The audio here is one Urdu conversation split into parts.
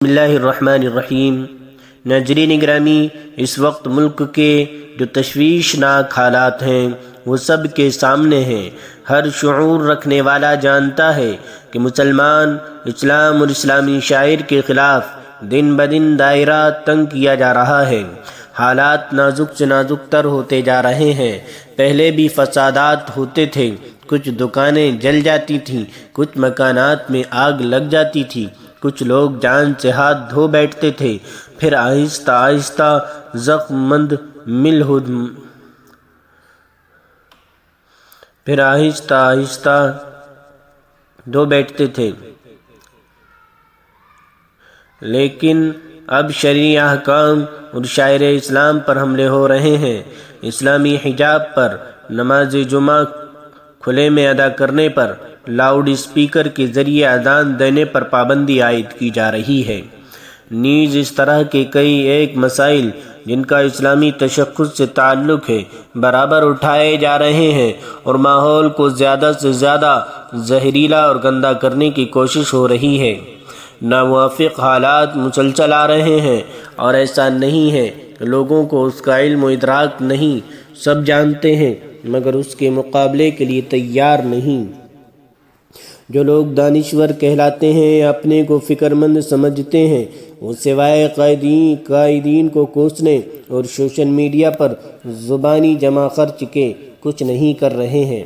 بسم اللہ الرحمن الرحیم۔ ناظرین گرامی، اس وقت ملک کے جو تشویشناک حالات ہیں وہ سب کے سامنے ہیں۔ ہر شعور رکھنے والا جانتا ہے کہ مسلمان اسلام اور اسلامی شاعر کے خلاف دن بدن دائرہ تنگ کیا جا رہا ہے۔ حالات نازک سے نازک تر ہوتے جا رہے ہیں۔ پہلے بھی فسادات ہوتے تھے، کچھ دکانیں جل جاتی تھیں، کچھ مکانات میں آگ لگ جاتی تھی، کچھ لوگ جان سے ہاتھ دھو بیٹھتے تھے، پھر آہستہ آہستہ زخم مند دھو بیٹھتے تھے، لیکن اب شرعی احکام اور شاعر اسلام پر حملے ہو رہے ہیں۔ اسلامی حجاب پر، نماز جمعہ کھلے میں ادا کرنے پر، لاؤڈ اسپیکر کے ذریعے اذان دینے پر پابندی عائد کی جا رہی ہے۔ نیز اس طرح کے کئی ایک مسائل جن کا اسلامی تشخص سے تعلق ہے برابر اٹھائے جا رہے ہیں اور ماحول کو زیادہ سے زیادہ زہریلا اور گندا کرنے کی کوشش ہو رہی ہے۔ ناموافق حالات مسلسل آ رہے ہیں، اور ایسا نہیں ہے کہ لوگوں کو اس کا علم و ادراک نہیں، سب جانتے ہیں مگر اس کے مقابلے کے لیے تیار نہیں۔ جو لوگ دانشور کہلاتے ہیں یا اپنے کو فکر مند سمجھتے ہیں، وہ سوائے قائدین کو کوسنے اور سوشل میڈیا پر زبانی جمع خرچ کے کچھ نہیں کر رہے ہیں۔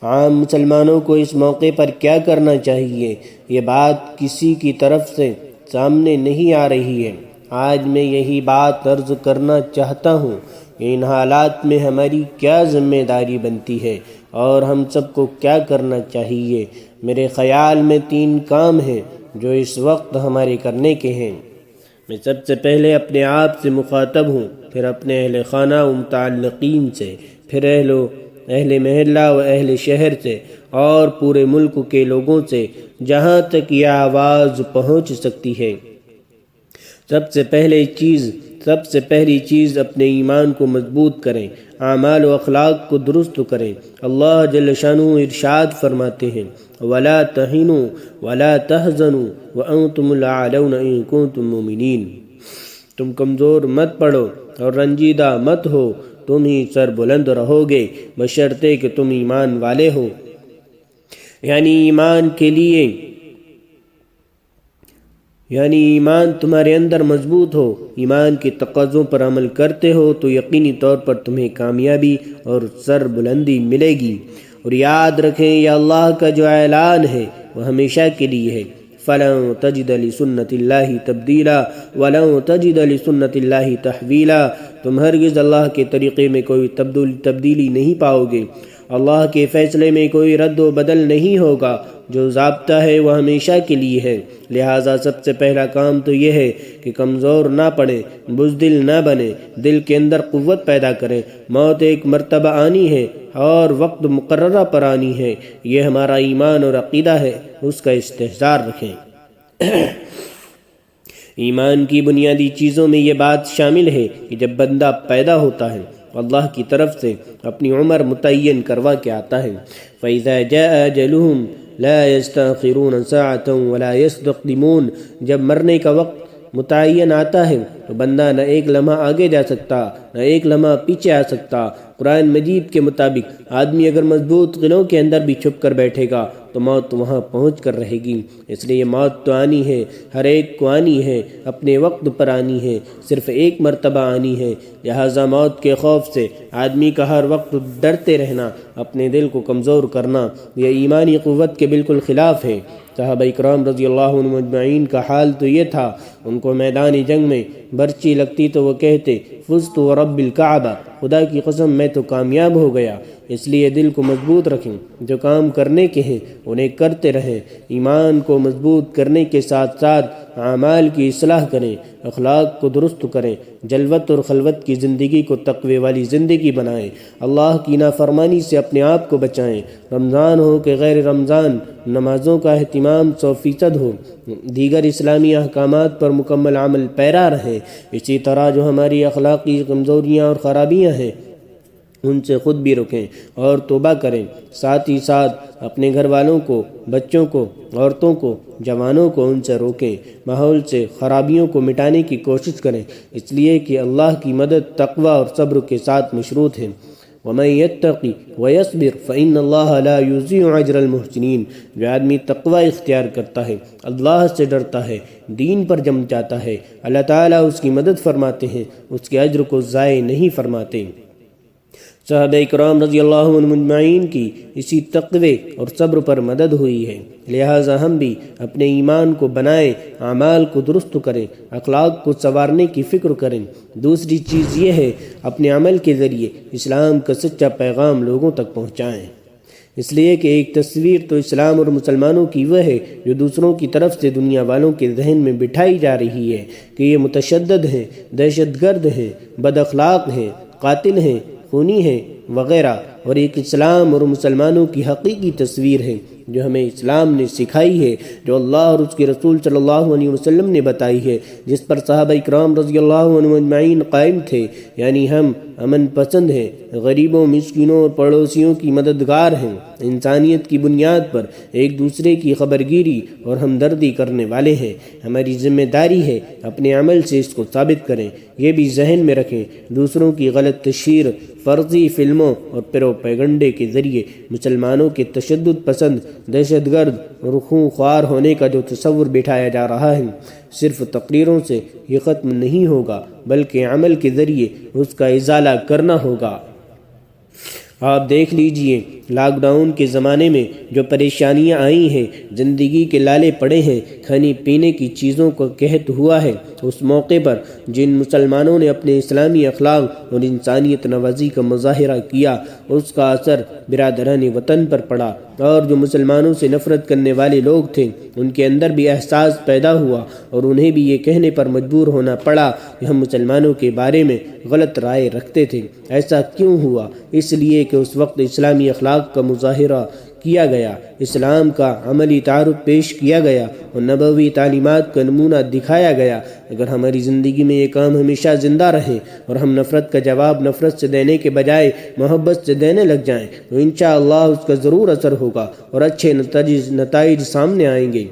عام مسلمانوں کو اس موقع پر کیا کرنا چاہیے، یہ بات کسی کی طرف سے سامنے نہیں آ رہی ہے۔ آج میں یہی بات عرض کرنا چاہتا ہوں کہ ان حالات میں ہماری کیا ذمہ داری بنتی ہے اور ہم سب کو کیا کرنا چاہیے۔ میرے خیال میں 3 کام ہیں جو اس وقت ہمارے کرنے کے ہیں۔ میں سب سے پہلے اپنے آپ سے مخاطب ہوں، پھر اپنے اہل خانہ و متعلقین سے، پھر اہل محلہ و اہل شہر سے، اور پورے ملک کے لوگوں سے جہاں تک یہ آواز پہنچ سکتی ہے۔ سب سے پہلی چیز اپنے ایمان کو مضبوط کریں، اعمال و اخلاق کو درست کریں۔ اللہ جل شانہ ارشاد فرماتے ہیں وَلَا تَهِنُوا وَلَا تَحْزَنُوا وَأَنْتُمُ الْأَعْلَوْنَ إِن كُنتُم مُؤْمِنِينَ۔ تم کمزور مت پڑو اور رنجیدہ مت ہو، تم ہی سر بلند رہو گے بشرطے کہ تم ایمان والے ہو۔ یعنی ایمان تمہارے اندر مضبوط ہو، ایمان کے تقاضوں پر عمل کرتے ہو تو یقینی طور پر تمہیں کامیابی اور سر بلندی ملے گی۔ اور یاد رکھیں یہ اللہ کا جو اعلان ہے وہ ہمیشہ کے لیے ہے۔ فَلَن تَجِدَ لِسُنَّتِ اللَّهِ تَبْدِيلًا وَلَن تَجِدَ لِسُنَّتِ اللَّهِ تَحْوِيلًا۔ تم ہرگز اللہ کے طریقے میں کوئی تبدیلی نہیں پاؤ گے، اللہ کے فیصلے میں کوئی رد و بدل نہیں ہوگا۔ جو ضابطہ ہے وہ ہمیشہ کے لیے ہے۔ لہٰذا سب سے پہلا کام تو یہ ہے کہ کمزور نہ پڑیں، بزدل نہ بنیں، دل کے اندر قوت پیدا کریں۔ موت ایک مرتبہ آنی ہے اور وقت مقررہ پر آنی ہے، یہ ہمارا ایمان اور عقیدہ ہے، اس کا استحضار رکھیں۔ ایمان کی بنیادی چیزوں میں یہ بات شامل ہے کہ جب بندہ پیدا ہوتا ہے اللہ کی طرف سے اپنی عمر متعین کروا کے آتا ہے۔ فَإِذَا جَاءَ أَجَلُهُمْ لَا يَسْتَأْخِرُونَ سَاعَةً وَلَا يَسْتَقْدِمُونَ۔ جب مرنے کا وقت متعین آتا ہے تو بندہ نہ ایک لمحہ آگے جا سکتا، نہ ایک لمحہ پیچھے آ سکتا۔ قرآن مجید کے مطابق آدمی اگر مضبوط قلعوں کے اندر بھی چھپ کر بیٹھے گا تو موت وہاں پہنچ کر رہے گی۔ اس لیے موت تو آنی ہے، ہر ایک کو آنی ہے، اپنے وقت پر آنی ہے، صرف ایک مرتبہ آنی ہے۔ لہٰذا موت کے خوف سے آدمی کا ہر وقت ڈرتے رہنا، اپنے دل کو کمزور کرنا، یہ ایمانی قوت کے بالکل خلاف ہے۔ صحابہ اکرام رضی اللہ عنہم اجمعین کا حال تو یہ تھا، ان کو میدان جنگ میں برچی لگتی تو وہ کہتے فزت ورب الکعبہ، خدا کی قسم میں تو کامیاب ہو گیا۔ اس لیے دل کو مضبوط رکھیں، جو کام کرنے کے ہیں انہیں کرتے رہیں، ایمان کو مضبوط کرنے کے ساتھ ساتھ اعمال کی اصلاح کریں، اخلاق کو درست کریں، جلوت اور خلوت کی زندگی کو تقوی والی زندگی بنائیں، اللہ کی نافرمانی سے اپنے آپ کو بچائیں۔ رمضان ہو کہ غیر رمضان، نمازوں کا اہتمام 100% ہو، دیگر اسلامی احکامات پر مکمل عمل پیرا رہیں۔ اسی طرح جو ہماری اخلاقی کمزوریاں اور خرابیاں ہیں ان سے خود بھی رکیں اور توبہ کریں، ساتھ ہی ساتھ اپنے گھر والوں کو، بچوں کو، عورتوں کو، جوانوں کو ان سے روکیں، ماحول سے خرابیوں کو مٹانے کی کوشش کریں، اس لیے کہ اللہ کی مدد تقوی اور صبر کے ساتھ مشروط ہے۔ وَمَن يَتَّقِ وَيَصْبِرْ فَإِنَّ اللَّهَ لَا يُضِيعُ أَجْرَ الْمُحْسِنِينَ۔ جو آدمی تقوی اختیار کرتا ہے، اللہ سے ڈرتا ہے، دین پر جم جاتا ہے، اللہ تعالیٰ اس کی مدد فرماتے ہیں، اس کے اجر کو ضائع نہیں فرماتے۔ صحابہ کرام رضی اللہ عنہم اجمعین کی اسی تقوی اور صبر پر مدد ہوئی ہے، لہٰذا ہم بھی اپنے ایمان کو بنائیں، اعمال کو درست کریں، اخلاق کو سنوارنے کی فکر کریں۔ دوسری چیز یہ ہے اپنے عمل کے ذریعے اسلام کا سچا پیغام لوگوں تک پہنچائیں، اس لیے کہ ایک تصویر تو اسلام اور مسلمانوں کی وہ ہے جو دوسروں کی طرف سے دنیا والوں کے ذہن میں بٹھائی جا رہی ہے کہ یہ متشدد ہیں، دہشت گرد ہیں، بد اخلاق ہیں، قاتل ہیں، خونی ہیں وغیرہ، اور ایک اسلام اور مسلمانوں کی حقیقی تصویر ہے جو ہمیں اسلام نے سکھائی ہے، جو اللہ اور اس کے رسول صلی اللہ علیہ وسلم نے بتائی ہے، جس پر صحابہ اکرام رضی اللہ عنہم اجمعین قائم تھے، یعنی ہم امن پسند ہیں، غریبوں، مسکینوں اور پڑوسیوں کی مددگار ہیں، انسانیت کی بنیاد پر ایک دوسرے کی خبرگیری اور ہمدردی کرنے والے ہیں۔ ہماری ذمہ داری ہے اپنے عمل سے اس کو ثابت کریں۔ یہ بھی ذہن میں رکھیں، دوسروں کی غلط تشہیر، فرضی فلموں اور پروپیگنڈے کے ذریعے مسلمانوں کے تشدد پسند، دہشت گرد اور خونخوار ہونے کا جو تصور بٹھایا جا رہا ہے، صرف تقریروں سے یہ ختم نہیں ہوگا بلکہ عمل کے ذریعے اس کا ازالہ کرنا ہوگا۔ آپ دیکھ لیجئے لاک ڈاؤن کے زمانے میں جو پریشانیاں آئی ہیں، زندگی کے لالے پڑے ہیں، کھانے پینے کی چیزوں کا قحط ہوا ہے، اس موقع پر جن مسلمانوں نے اپنے اسلامی اخلاق اور انسانیت نوازی کا مظاہرہ کیا، اس کا اثر برادران وطن پر پڑا، اور جو مسلمانوں سے نفرت کرنے والے لوگ تھے ان کے اندر بھی احساس پیدا ہوا اور انہیں بھی یہ کہنے پر مجبور ہونا پڑا کہ ہم مسلمانوں کے بارے میں غلط رائے رکھتے تھے۔ ایسا کیوں ہوا؟ اس لیے کہ اس وقت اسلامی اخلاق کا مظاہرہ کیا گیا، اسلام کا عملی تعارف پیش کیا گیا اور نبوی تعلیمات کا نمونہ دکھایا گیا۔ اگر ہماری زندگی میں یہ کام ہمیشہ زندہ رہے اور ہم نفرت کا جواب نفرت سے دینے کے بجائے محبت سے دینے لگ جائیں تو انشاءاللہ اس کا ضرور اثر ہوگا اور اچھے نتائج سامنے آئیں گے۔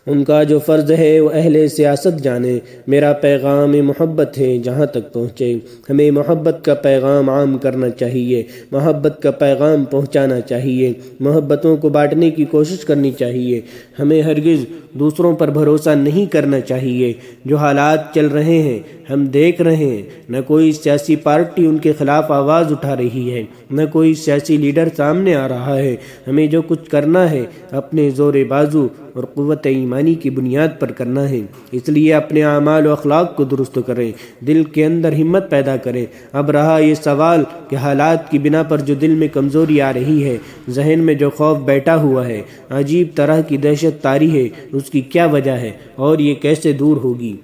ان کا جو فرض ہے وہ اہل سیاست جانے۔ میرا پیغام محبت ہے جہاں تک پہنچے۔ ہمیں محبت کا پیغام عام کرنا چاہیے، محبت کا پیغام پہنچانا چاہیے، محبتوں کو بانٹنے کی کوشش کرنی چاہیے۔ ہمیں ہرگز دوسروں پر بھروسہ نہیں کرنا چاہیے۔ جو حالات چل رہے ہیں ہم دیکھ رہے ہیں، نہ کوئی سیاسی پارٹی ان کے خلاف آواز اٹھا رہی ہے، نہ کوئی سیاسی لیڈر سامنے آ رہا ہے۔ ہمیں جو کچھ کرنا ہے اپنے زور بازو اور قوت ایمانی کی بنیاد پر کرنا ہے، اس لیے اپنے اعمال و اخلاق کو درست کریں، دل کے اندر ہمت پیدا کریں۔ اب رہا یہ سوال کہ حالات کی بنا پر جو دل میں کمزوری آ رہی ہے، ذہن میں جو خوف بیٹھا ہوا ہے، عجیب طرح کی دہشت طاری ہے، اس کی کیا وجہ ہے اور یہ کیسے دور ہوگی؟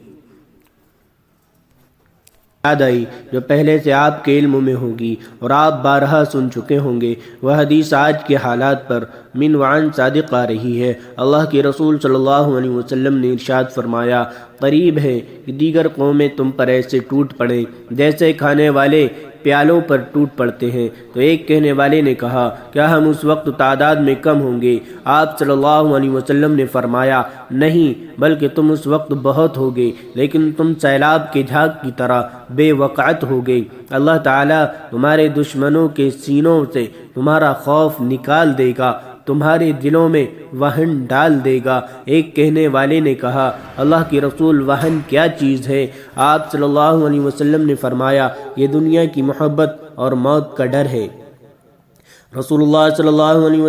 یاد آئی جو پہلے سے آپ کے علم میں ہوگی اور آپ بارہا سن چکے ہوں گے، وہ حدیث آج کے حالات پر من وعن صادق آ رہی ہے۔ اللہ کے رسول صلی اللہ علیہ وسلم نے ارشاد فرمایا، قریب ہے کہ دیگر قومیں تم پر ایسے ٹوٹ پڑیں جیسے کھانے والے پیالوں پر ٹوٹ پڑتے ہیں۔ تو ایک کہنے والے نے کہا، کیا ہم اس وقت تعداد میں کم ہوں گے؟ آپ صلی اللہ علیہ وسلم نے فرمایا، نہیں، بلکہ تم اس وقت بہت ہوگے، لیکن تم سیلاب کے جھاگ کی طرح بے وقعت ہوگے۔ اللہ تعالیٰ تمہارے دشمنوں کے سینوں سے تمہارا خوف نکال دے گا، تمہارے دلوں میں وہن ڈال دے گا۔ ایک کہنے والے نے کہا، اللہ کے رسول، وہن کیا چیز ہے؟ آپ صلی اللہ علیہ وسلم نے فرمایا، یہ دنیا کی محبت اور موت کا ڈر ہے۔ رسول اللہ صلی اللہ علیہ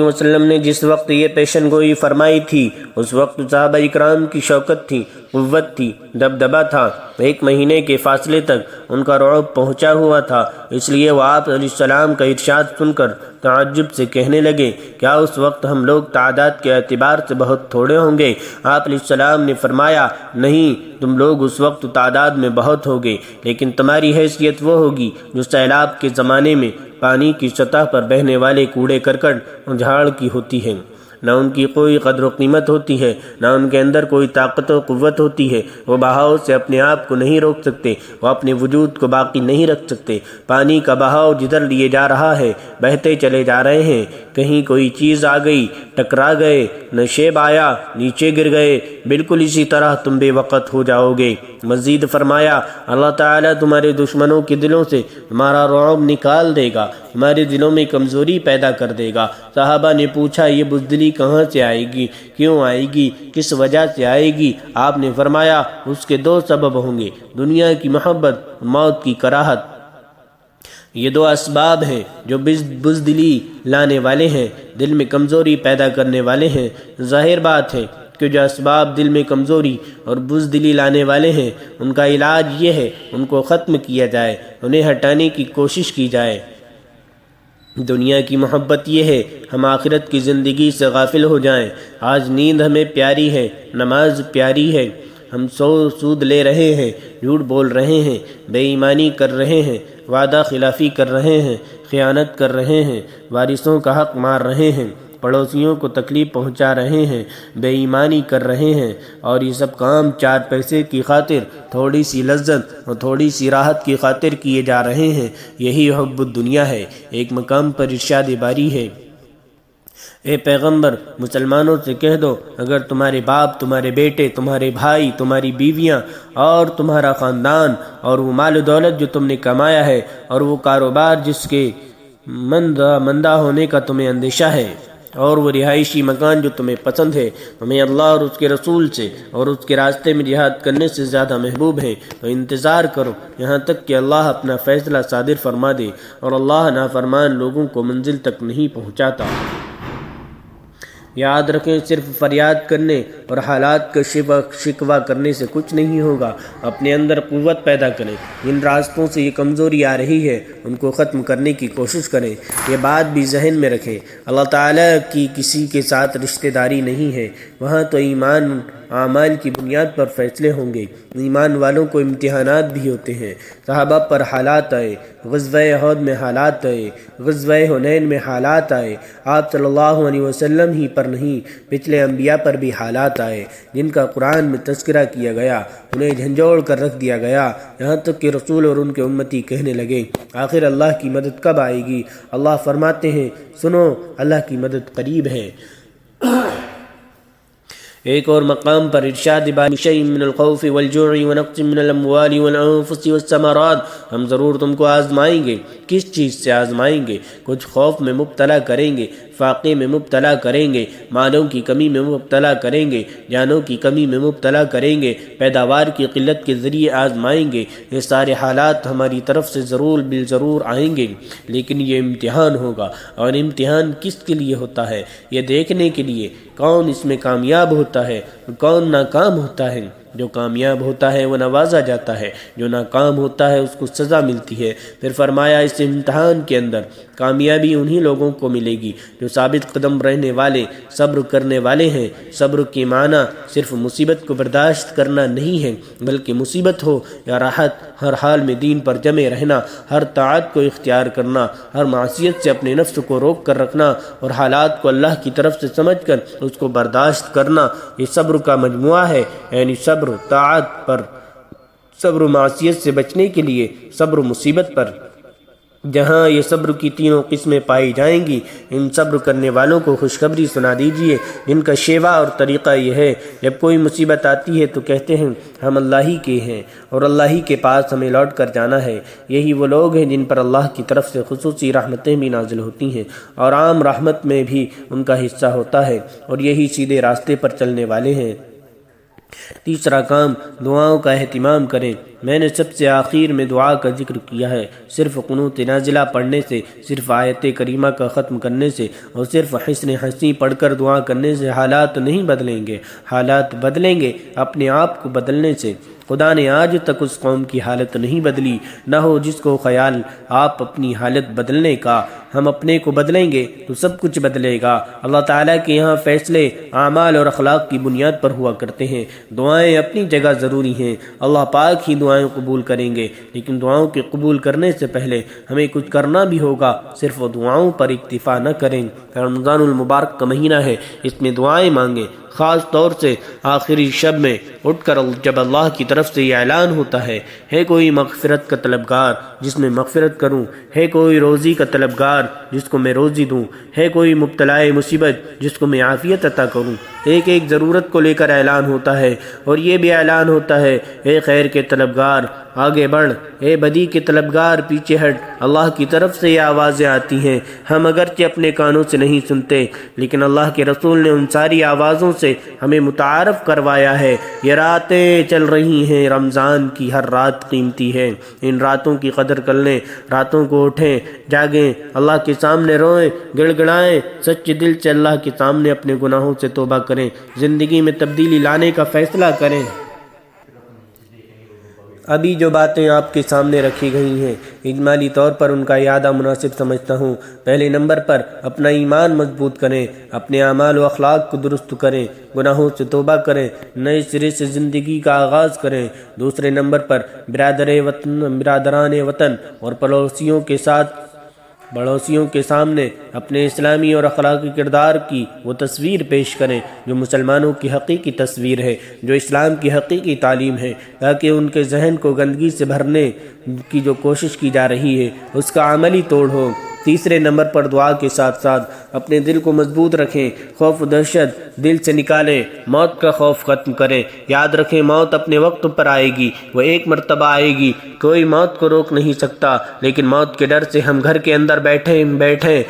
وسلم نے جس وقت یہ پیشن گوئی فرمائی تھی، اس وقت صحابہ اکرام کی شوکت تھی، قوت تھی، دبدبہ تھا۔ 1 مہینے کے فاصلے تک ان کا رعب پہنچا ہوا تھا، اس لیے وہ آپ علیہ السلام کا ارشاد سن کر تعجب سے کہنے لگے، کیا اس وقت ہم لوگ تعداد کے اعتبار سے بہت تھوڑے ہوں گے؟ آپ علیہ السلام نے فرمایا، نہیں، تم لوگ اس وقت تعداد میں بہت ہوگے، لیکن تمہاری حیثیت وہ ہوگی جو سیلاب کے زمانے میں پانی کی سطح پر بہنے والے کوڑے کرکٹ اور جھاڑ کی ہوتی ہے۔ نہ ان کی کوئی قدر و قیمت ہوتی ہے، نہ ان کے اندر کوئی طاقت و قوت ہوتی ہے۔ وہ بہاؤ سے اپنے آپ کو نہیں روک سکتے، وہ اپنے وجود کو باقی نہیں رکھ سکتے۔ پانی کا بہاؤ جدھر لیے جا رہا ہے بہتے چلے جا رہے ہیں، کہیں کوئی چیز آ گئی ٹکرا گئے، نشیب آیا نیچے گر گئے، بالکل اسی طرح تم بے وقت ہو جاؤ گے۔ مزید فرمایا اللہ تعالیٰ تمہارے دشمنوں کے دلوں سے تمہارا رعب نکال دے گا، تمہارے دلوں میں کمزوری پیدا کر دے گا۔ صحابہ نے پوچھا یہ بزدلی کہاں سے آئے گی، کیوں آئے گی، کس وجہ سے آئے گی؟ آپ نے فرمایا اس کے دو سبب ہوں گے، دنیا کی محبت، موت کی کراہت۔ یہ دو اسباب ہیں جو بزدلی لانے والے ہیں، دل میں کمزوری پیدا کرنے والے ہیں۔ ظاہر بات ہے کہ جو اسباب دل میں کمزوری اور بزدلی لانے والے ہیں ان کا علاج یہ ہے ان کو ختم کیا جائے، انہیں ہٹانے کی کوشش کی جائے۔ دنیا کی محبت یہ ہے ہم آخرت کی زندگی سے غافل ہو جائیں۔ آج نیند ہمیں پیاری ہے، نماز پیاری ہے، ہم سود لے رہے ہیں، جھوٹ بول رہے ہیں، بے ایمانی کر رہے ہیں، وعدہ خلافی کر رہے ہیں، خیانت کر رہے ہیں، وارثوں کا حق مار رہے ہیں، پڑوسیوں کو تکلیف پہنچا رہے ہیں، بے ایمانی کر رہے ہیں، اور یہ سب کام چار پیسے کی خاطر، تھوڑی سی لذت اور تھوڑی سی راحت کی خاطر کیے جا رہے ہیں۔ یہی حب الدنیا ہے۔ ایک مقام پر ارشاد باری ہے، اے پیغمبر مسلمانوں سے کہہ دو اگر تمہارے باپ، تمہارے بیٹے، تمہارے بھائی، تمہاری بیویاں اور تمہارا خاندان اور وہ مال و دولت جو تم نے کمایا ہے اور وہ کاروبار جس کے مندہ ہونے کا تمہیں اندیشہ ہے اور وہ رہائشی مکان جو تمہیں پسند ہے، تمہیں اللہ اور اس کے رسول سے اور اس کے راستے میں جہاد کرنے سے زیادہ محبوب ہے، تو انتظار کرو یہاں تک کہ اللہ اپنا فیصلہ صادر فرما دے، اور اللہ نافرمان لوگوں کو منزل تک نہیں پہنچاتا۔ یاد رکھیں صرف فریاد کرنے اور حالات کا شکوہ کرنے سے کچھ نہیں ہوگا، اپنے اندر قوت پیدا کریں۔ جن راستوں سے یہ کمزوری آ رہی ہے ان کو ختم کرنے کی کوشش کریں۔ یہ بات بھی ذہن میں رکھیں اللہ تعالیٰ کی کسی کے ساتھ رشتہ داری نہیں ہے، وہاں تو ایمان اعمال کی بنیاد پر فیصلے ہوں گے۔ ایمان والوں کو امتحانات بھی ہوتے ہیں۔ صحابہ پر حالات آئے، غزوہ احد میں حالات آئے، غزوہ حنین میں حالات آئے، آپ صلی اللہ علیہ وسلم ہی پر نہیں پچھلے انبیاء پر بھی حالات آئے جن کا قرآن میں تذکرہ کیا گیا، انہیں جھنجھوڑ کر رکھ دیا گیا، یہاں تک کہ رسول اور ان کے امتی کہنے لگے آخر اللہ کی مدد کب آئے گی؟ اللہ فرماتے ہیں سنو اللہ کی مدد قریب ہے۔ ایک اور مقام پر ارشاد باری شیء من الخوف والجوع ونقص من الاموال والانفس والثمرات، ہم ضرور تم کو آزمائیں گے۔ کس چیز سے آزمائیں گے؟ کچھ خوف میں مبتلا کریں گے، فاقے میں مبتلا کریں گے، مالوں کی کمی میں مبتلا کریں گے، جانوں کی کمی میں مبتلا کریں گے، پیداوار کی قلت کے ذریعے آزمائیں گے۔ یہ سارے حالات ہماری طرف سے ضرور بالضرور آئیں گے، لیکن یہ امتحان ہوگا، اور امتحان کس کے لیے ہوتا ہے؟ یہ دیکھنے کے لیے کون اس میں کامیاب ہوتا ہے، کون ناکام ہوتا ہے۔ جو کامیاب ہوتا ہے وہ نوازا جاتا ہے، جو ناکام ہوتا ہے اس کو سزا ملتی ہے۔ پھر فرمایا اس امتحان کے اندر کامیابی انہی لوگوں کو ملے گی جو ثابت قدم رہنے والے، صبر کرنے والے ہیں۔ صبر کی معنی صرف مصیبت کو برداشت کرنا نہیں ہے، بلکہ مصیبت ہو یا راحت ہر حال میں دین پر جمے رہنا، ہر طاعت کو اختیار کرنا، ہر معصیت سے اپنے نفس کو روک کر رکھنا، اور حالات کو اللہ کی طرف سے سمجھ کر اس کو برداشت کرنا، یہ صبر کا مجموعہ ہے۔ یعنی صبر طاعت پر، صبر معصیت سے بچنے کے لیے، صبر مصیبت پر۔ جہاں یہ صبر کی تینوں قسمیں پائی جائیں گی، ان صبر کرنے والوں کو خوشخبری سنا دیجیے جن کا شیوا اور طریقہ یہ ہے جب کوئی مصیبت آتی ہے تو کہتے ہیں ہم اللہ ہی کے ہیں اور اللہ ہی کے پاس ہمیں لوٹ کر جانا ہے۔ یہی وہ لوگ ہیں جن پر اللہ کی طرف سے خصوصی رحمتیں بھی نازل ہوتی ہیں اور عام رحمت میں بھی ان کا حصہ ہوتا ہے، اور یہی سیدھے راستے پر چلنے والے ہیں۔ تیسرا کام دعاؤں کا اہتمام کریں۔ میں نے سب سے آخر میں دعا کا ذکر کیا ہے۔ صرف قنوت نازلہ پڑھنے سے، صرف آیت کریمہ کا ختم کرنے سے اور صرف حسن حسین پڑھ کر دعا کرنے سے حالات نہیں بدلیں گے۔ حالات بدلیں گے اپنے آپ کو بدلنے سے۔ خدا نے آج تک اس قوم کی حالت نہیں بدلی، نہ ہو جس کو خیال آپ اپنی حالت بدلنے کا۔ ہم اپنے کو بدلیں گے تو سب کچھ بدلے گا۔ اللہ تعالیٰ کے یہاں فیصلے اعمال اور اخلاق کی بنیاد پر ہوا کرتے ہیں۔ دعائیں اپنی جگہ ضروری ہیں، اللہ پاک ہی دعائیں قبول کریں گے، لیکن دعاؤں کے قبول کرنے سے پہلے ہمیں کچھ کرنا بھی ہوگا، صرف وہ دعاؤں پر اکتفا نہ کریں۔ رمضان المبارک کا مہینہ ہے، اس میں دعائیں مانگیں، خاص طور سے آخری شب میں اٹھ کر جب اللہ کی طرف سے یہ اعلان ہوتا ہے کوئی مغفرت کا طلبگار جس میں مغفرت کروں، ہے کوئی روزی کا طلبگار جس کو میں روزی دوں، ہے کوئی مبتلا مصیبت جس کو میں عافیت عطا کروں۔ ایک ایک ضرورت کو لے کر اعلان ہوتا ہے، اور یہ بھی اعلان ہوتا ہے اے خیر کے طلبگار آگے بڑھ، اے بدی کے طلبگار پیچھے ہٹ۔ اللہ کی طرف سے یہ آوازیں آتی ہیں، ہم اگرچہ اپنے کانوں سے نہیں سنتے، لیکن اللہ کے رسول نے ان ساری آوازوں سے ہمیں متعارف کروایا ہے۔ یہ راتیں چل رہی ہیں، رمضان کی ہر رات قیمتی ہے، ان راتوں کی قدر کر لیں، راتوں کو اٹھیں، جاگیں، اللہ کے سامنے روئیں، گڑ گڑائیں، سچے دل سے اللہ کے سامنے اپنے گناہوں سے توبہ کریں، زندگی میں تبدیلی لانے کا فیصلہ کریں۔ ابھی جو باتیں آپ کے سامنے رکھی گئی ہیں، اجمالی طور پر ان کا اعادہ مناسب سمجھتا ہوں۔ پہلے نمبر پر اپنا ایمان مضبوط کریں، اپنے اعمال و اخلاق کو درست کریں، گناہوں سے توبہ کریں، نئے سرے سے زندگی کا آغاز کریں۔ دوسرے نمبر پر برادران وطن اور پڑوسیوں کے سامنے اپنے اسلامی اور اخلاقی کردار کی وہ تصویر پیش کریں جو مسلمانوں کی حقیقی تصویر ہے، جو اسلام کی حقیقی تعلیم ہے، تاکہ ان کے ذہن کو گندگی سے بھرنے کی جو کوشش کی جا رہی ہے اس کا عملی توڑ ہو۔ تیسرے نمبر پر دعا کے ساتھ ساتھ اپنے دل کو مضبوط رکھیں، خوف و دہشت دل سے نکالیں، موت کا خوف ختم کریں۔ یاد رکھیں موت اپنے وقت پر آئے گی، وہ ایک مرتبہ آئے گی، کوئی موت کو روک نہیں سکتا، لیکن موت کے ڈر سے ہم گھر کے اندر بیٹھے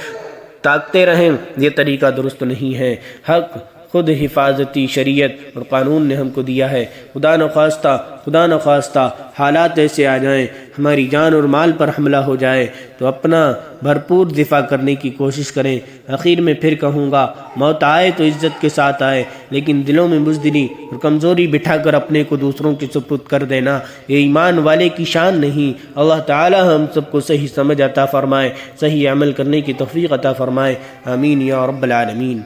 تاکتے رہیں، یہ طریقہ درست نہیں ہے۔ حق خود حفاظتی شریعت اور قانون نے ہم کو دیا ہے۔ خدا نخواستہ حالات ایسے آ جائیں، ہماری جان اور مال پر حملہ ہو جائے تو اپنا بھرپور دفاع کرنے کی کوشش کریں۔ آخر میں پھر کہوں گا، موت آئے تو عزت کے ساتھ آئے، لیکن دلوں میں بزدلی اور کمزوری بٹھا کر اپنے کو دوسروں کے سپرد کر دینا یہ ایمان والے کی شان نہیں۔ اللہ تعالی ہم سب کو صحیح سمجھ عطا فرمائے، صحیح عمل کرنے کی توفیق عطا فرمائے، آمین یا رب العالمین۔